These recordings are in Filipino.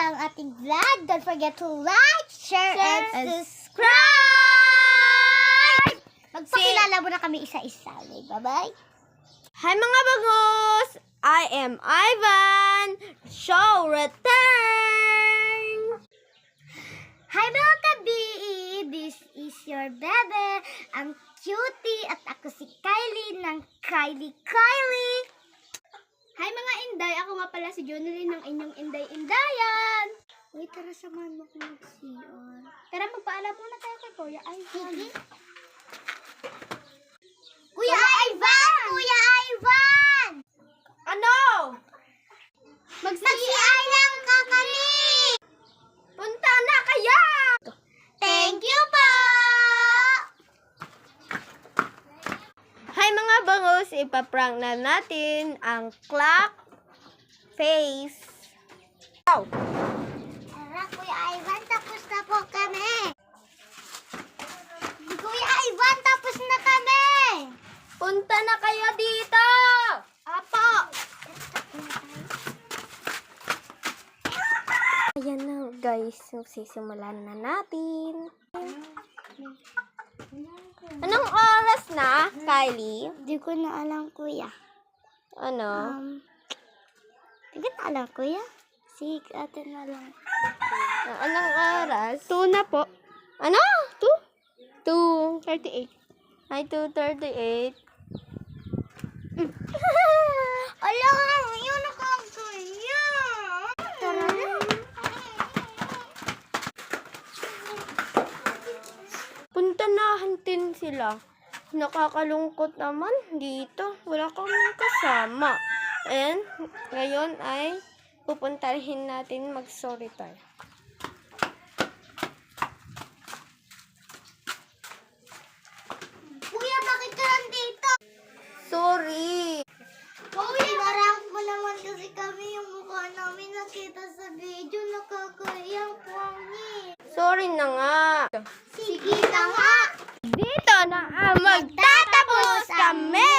ang ating vlog. Don't forget to like, share, and subscribe! Magpakilala mo na kami isa-isa. Bye-bye! Hi mga bagos! I am Ivan! Show return! Hi mga kabii! This is your bebe, ang cutie, at ako si Kylie ng Kylie! Hi mga inday! Ako nga pala si Jonalyn ng inyong inday-indayan! Uy, tara samahan mo ko mag-CR. Tara, magpaalam muna tayo kay Kuya Ivan. Kuya Ivan! Kuya Ivan! Ano? Mag-CR lang ka kami! Punta na kaya! Thank you po! Hi mga bagos! Ipaprank na natin ang clock face. Wow! Tara, Kuya Ivan, tapos na po kami. Kuya Ivan, tapos na kami. Punta na kayo dito! Apo. Ayan na guys, sisimulan na natin. Anong oras na, Kylie? Di ko na alam, Kuya. Ano? Di ko na alam, Kuya. Sige, atin na lang. Anong oras? 2 na po. Ano? 2? 38. Ay, 2:38. Alam, yun ako, Kuya. Tara na. Punta na, hantin sila. Nakakalungkot naman dito. Wala kang kasama. And, ngayon ay pupuntahin natin mag-solitaire. Kuya, bakit ka nandito? Sorry. Kuya, narang mo naman kasi kami yung mukha namin nakita sa video. Nakakayang pangit. Sorry na nga. Sige na nga. Dito na ang magtatapos kami.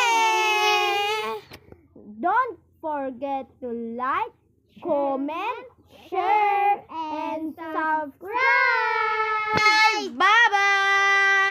Don't forget to like, comment, share, and subscribe. Bye-bye!